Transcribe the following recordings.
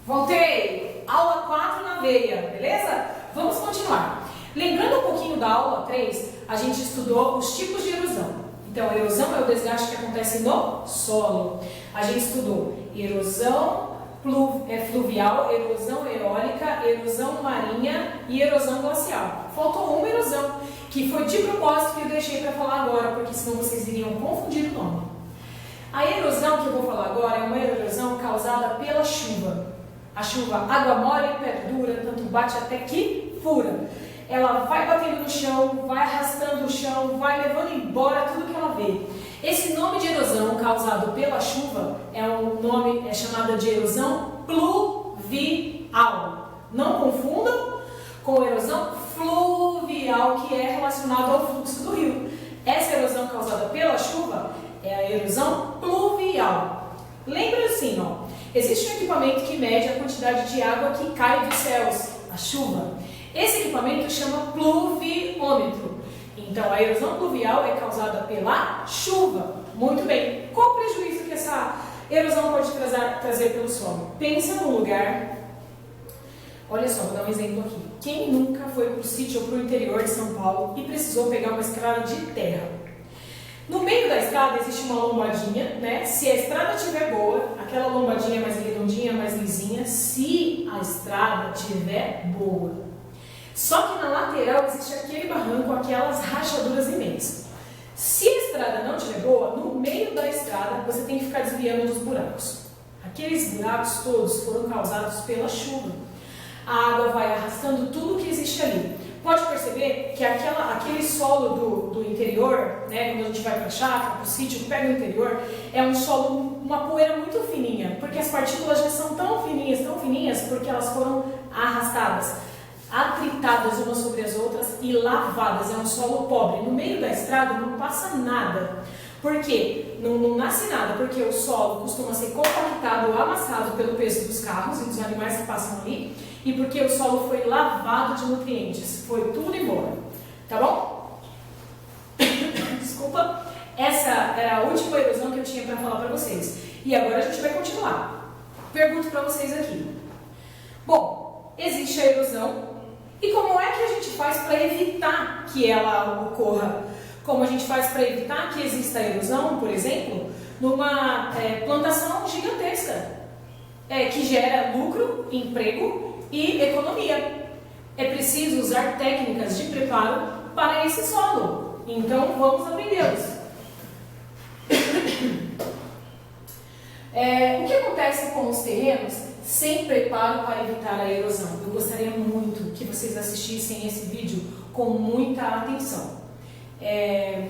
Voltei! Aula 4 na veia, beleza? Vamos continuar. Lembrando um pouquinho da aula 3, a gente estudou os tipos de erosão. Então, a erosão é o desgaste que acontece no solo. A gente estudou erosão fluvial, erosão eólica, erosão marinha e erosão glacial. Faltou uma erosão, que foi de propósito que eu deixei para falar agora, porque senão vocês iriam confundir o nome. A erosão que eu vou falar agora é uma erosão causada pela chuva. A chuva, água mole, perdura, tanto bate até que fura. Ela vai batendo no chão, vai arrastando o chão, vai levando embora tudo que ela vê. Esse nome de erosão causado pela chuva é chamada de erosão pluvial. Não confundam com erosão fluvial, que é relacionada ao fluxo do rio. Essa erosão causada pela chuva é a erosão pluvial. Lembra assim, ó, existe um equipamento que mede a quantidade de água que cai dos céus, a chuva. Esse equipamento chama pluviômetro. Então, a erosão pluvial é causada pela chuva. Muito bem. Qual o prejuízo que essa erosão pode trazer pelo solo? Pensa num lugar... Olha só, vou dar um exemplo aqui. Quem nunca foi para o sítio ou para o interior de São Paulo e precisou pegar uma estrada de terra? No meio da estrada existe uma lombadinha, né? Se a estrada estiver boa, aquela lombadinha mais redondinha, mais lisinha, se a estrada estiver boa. Só que na lateral existe aquele barranco, aquelas rachaduras imensas. Se a estrada não estiver boa, no meio da estrada você tem que ficar desviando dos buracos. Aqueles buracos todos foram causados pela chuva. A água vai arrastando tudo que existe ali. Pode perceber que aquele solo do interior, né, quando a gente vai para a chácara, para o sítio, pega o interior, é um solo, uma poeira muito fininha, porque as partículas já são tão fininhas, porque elas foram arrastadas, atritadas umas sobre as outras e lavadas. É um solo pobre. No meio da estrada não passa nada. Por quê? Não nasce nada, porque o solo costuma ser compactado ou amassado pelo peso dos carros e dos animais que passam ali, e porque o solo foi lavado de nutrientes, foi tudo embora, tá bom? Desculpa, essa era a última erosão que eu tinha para falar para vocês. E agora a gente vai continuar. Pergunto para vocês aqui. Bom, existe a erosão, e como é que a gente faz para evitar que ela ocorra? Como a gente faz para evitar que exista erosão, por exemplo, numa plantação gigantesca, que gera lucro, emprego e economia. É preciso usar técnicas de preparo para esse solo. Então, vamos aprendê-los. O que acontece com os terrenos sem preparo para evitar a erosão? Eu gostaria muito que vocês assistissem esse vídeo com muita atenção. É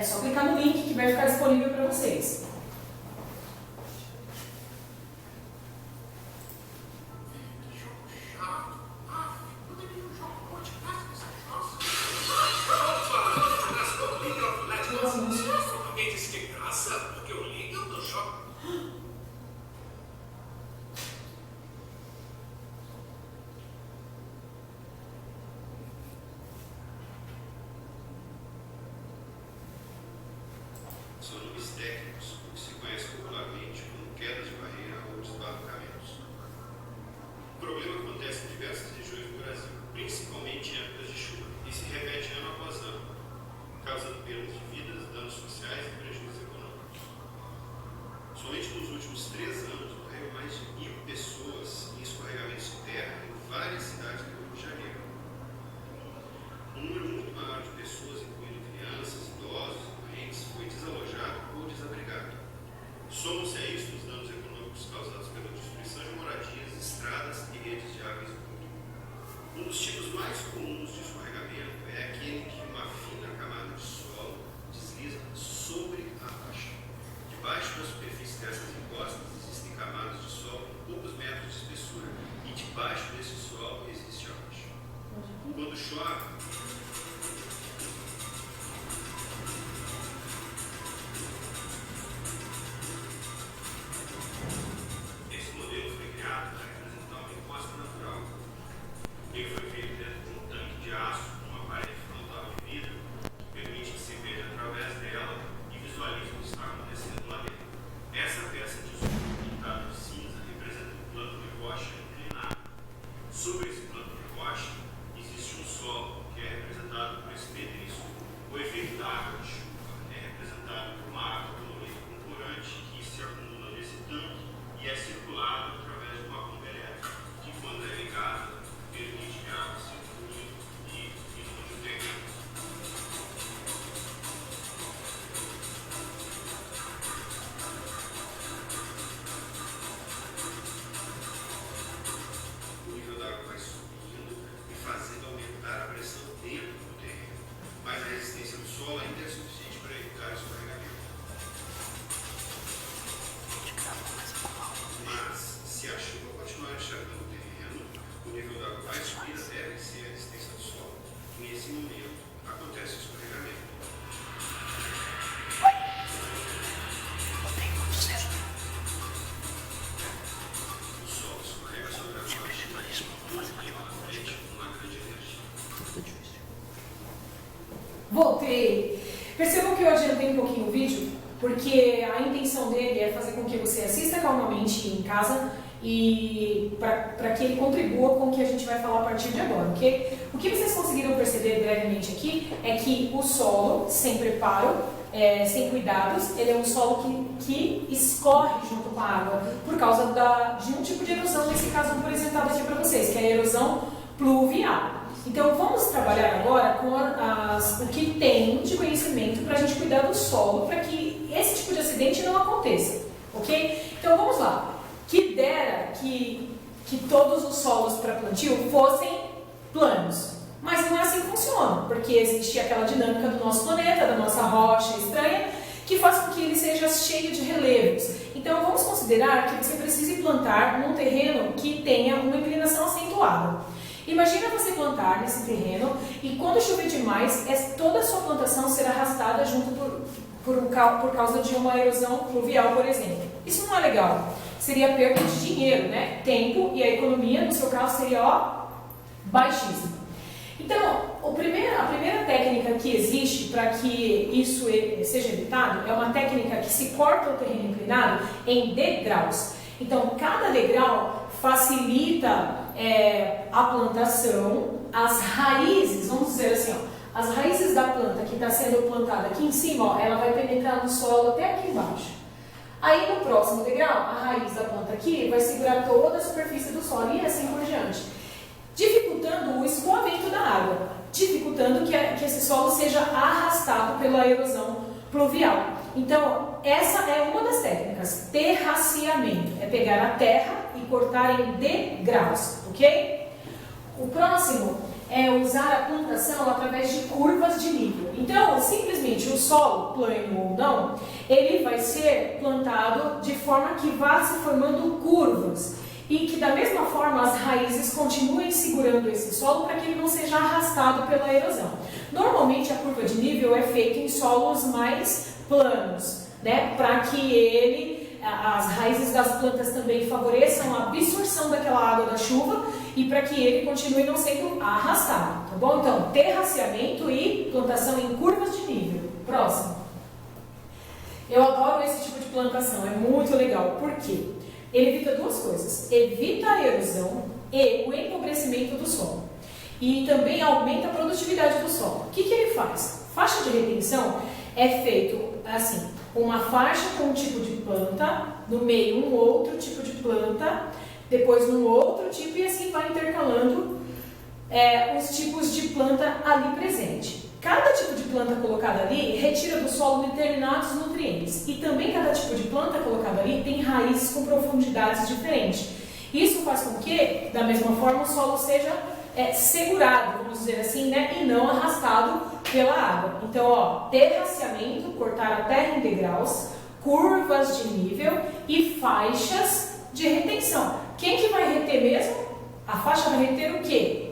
só clicar no link que vai ficar disponível para vocês. Alguém disse que graça, porque o link eu tô choque. São nomes técnicos, o que se conhece popularmente como quedas de barreira ou desbarrancamentos. O problema acontece em diversas regiões do Brasil, principalmente em épocas de chuva, e se repete ano após ano, causando perdas de vidas, danos sociais e prejuízos econômicos. Somente nos últimos 3 anos morreram mais de 1.000 pessoas em escorregamentos de terra em várias cidades do Rio de Janeiro. Um número muito maior de pessoas, incluindo crianças, idosos e doentes, foi desalojado ou desabrigado. Somam-se a isto os danos econômicos causados pela destruição de moradias, estradas e redes de água e esgoto. Um dos tipos mais comuns de escorregamento é aquele que uma fina camada de solo desliza sobre a rocha. Debaixo da superfície dessas encostas existem camadas de solo com poucos metros de espessura, e debaixo desse solo existe a rocha. Quando chove, esse modelo foi criado para representar uma encosta natural. Ele foi feito dentro de um tanque de aço com uma parede frontal de vidro que permite que se veja através dela e visualize o que está acontecendo lá dentro. Essa peça de aço pintada de cinza representa um plano de nesse momento acontece o escorregamento. O solo escorrega sobre a faixa uma grande energia. Voltei! Percebam que eu adiantei um pouquinho o vídeo, porque a intenção dele é fazer com que você assista calmamente em casa e para que ele contribua com o que a gente vai falar a partir de agora, ok? O que vocês conseguiram perceber brevemente aqui é que o solo, sem preparo, sem cuidados, ele é um solo que escorre junto com a água por causa de um tipo de erosão, nesse caso apresentado aqui para vocês, que é a erosão pluvial. Então vamos trabalhar agora com o que tem de conhecimento para a gente cuidar do solo, para que esse tipo de acidente não aconteça, ok? Então vamos lá. Que dera que todos os solos para plantio fossem planos, mas não é assim que funciona, porque existe aquela dinâmica do nosso planeta, da nossa rocha estranha, que faz com que ele seja cheio de relevos. Então vamos considerar que você precise plantar num terreno que tenha uma inclinação acentuada. Imagina você plantar nesse terreno e quando chover demais, toda a sua plantação será arrastada junto por causa de uma erosão pluvial, por exemplo. Isso não é legal. Seria perda de dinheiro, né? Tempo, e a economia, no seu caso, seria baixíssima. Então, a primeira técnica que existe para que isso seja evitado é uma técnica que se corta o terreno inclinado em degraus. Então, cada degrau facilita a plantação, as raízes, vamos dizer assim, as raízes da planta que está sendo plantada aqui em cima, ela vai penetrar no solo até aqui embaixo. Aí no próximo degrau, a raiz da planta aqui vai segurar toda a superfície do solo e assim por diante, dificultando o escoamento da água, dificultando que esse solo seja arrastado pela erosão pluvial. Então, essa é uma das técnicas, terraceamento, é pegar a terra e cortar em degraus, ok? O próximo é usar a plantação através de curvas de nível. Então, simplesmente o solo, plano ou não, ele vai ser plantado de forma que vá se formando curvas e que da mesma forma as raízes continuem segurando esse solo para que ele não seja arrastado pela erosão. Normalmente a curva de nível é feita em solos mais planos, né, para que as raízes das plantas também favoreçam a absorção daquela água da chuva e para que ele continue não sendo arrastado, tá bom? Então, terraceamento e plantação em curvas de nível. Próximo. Eu adoro esse tipo de plantação, é muito legal. Por quê? Ele evita duas coisas. Evita a erosão e o empobrecimento do solo. E também aumenta a produtividade do solo. O que ele faz? Faixa de retenção é feito assim, uma faixa com um tipo de planta, no meio um outro tipo de planta, depois um outro tipo e assim vai intercalando os tipos de planta ali presente. Cada tipo de planta colocada ali retira do solo determinados nutrientes e também cada tipo de planta colocada ali tem raízes com profundidades diferentes. Isso faz com que, da mesma forma, o solo seja segurado, vamos dizer assim, né, e não arrastado pela água. Então, terraceamento, cortar a terra em degraus, curvas de nível e faixas de retenção. Quem que vai reter mesmo? A faixa vai reter o quê?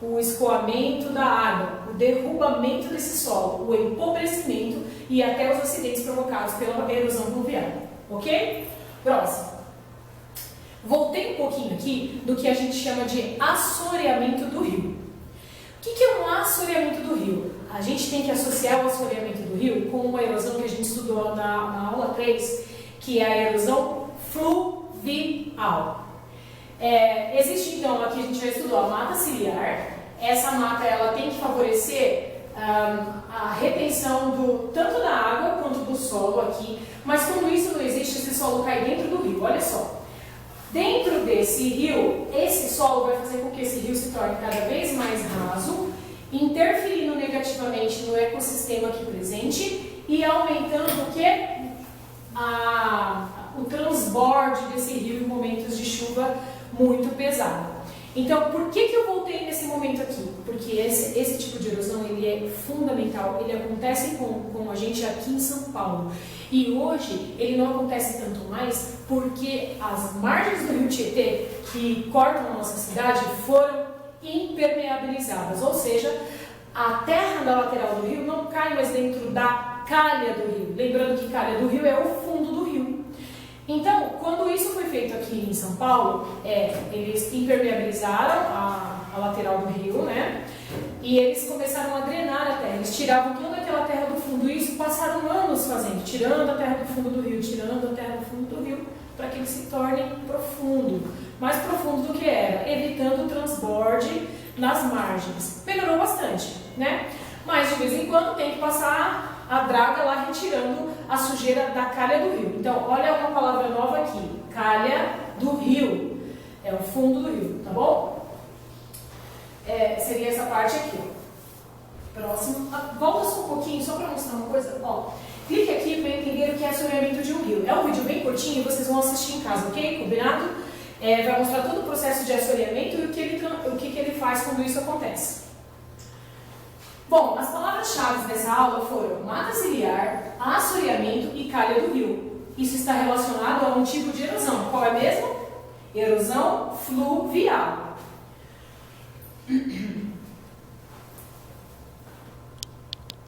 O escoamento da água, o derrubamento desse solo, o empobrecimento e até os acidentes provocados pela erosão pluvial. Ok? Próximo. Voltei um pouquinho aqui do que a gente chama de assoreamento do rio. O que é um assoreamento do rio? A gente tem que associar o assoreamento do rio com uma erosão que a gente estudou na aula 3, que é a erosão fluvial. Existe então, aqui a gente já estudou a mata ciliar. Essa mata ela tem que favorecer a retenção tanto da água quanto do solo aqui, mas quando isso não existe, esse solo cai dentro do rio, olha só. Dentro desse rio, esse solo vai fazer com que esse rio se torne cada vez mais raso, interferindo negativamente no ecossistema aqui presente e aumentando o quê? O transborde desse rio em momentos de chuva muito pesada. Então, por que eu voltei nesse momento aqui? Porque esse tipo de erosão ele é fundamental, ele acontece com a gente aqui em São Paulo. E hoje ele não acontece tanto mais porque as margens do rio Tietê, que cortam a nossa cidade, foram impermeabilizadas, ou seja, A terra da lateral do rio não cai mais dentro da calha do rio. Lembrando que calha do rio é o fundo do rio. Então, quando isso foi feito aqui em São Paulo, eles impermeabilizaram a lateral do rio, né? E eles começaram a drenar a terra. Eles tiravam toda aquela terra do fundo. E isso passaram anos fazendo, tirando a terra do fundo do rio, tirando a terra do fundo do rio, para que ele se torne profundo. Mais profundo do que era, evitando o transborde nas margens. Melhorou bastante, né? Mas de vez em quando tem que passar a draga lá retirando a sujeira da calha do rio. Então, olha uma palavra nova aqui, calha do rio. É o fundo do rio, tá bom? Seria essa parte aqui, ó. Próximo. Volta só um pouquinho, só para mostrar uma coisa. Ó, clique aqui para entender o que é assoreamento de um rio. É um vídeo bem curtinho e vocês vão assistir em casa, ok? Combinado? Vai mostrar todo o processo de assoreamento e o que ele faz quando isso acontece. Bom, as palavras-chave dessa aula foram mata ciliar, assoreamento e calha do rio. Isso está relacionado a um tipo de erosão. Qual é mesmo? Erosão fluvial.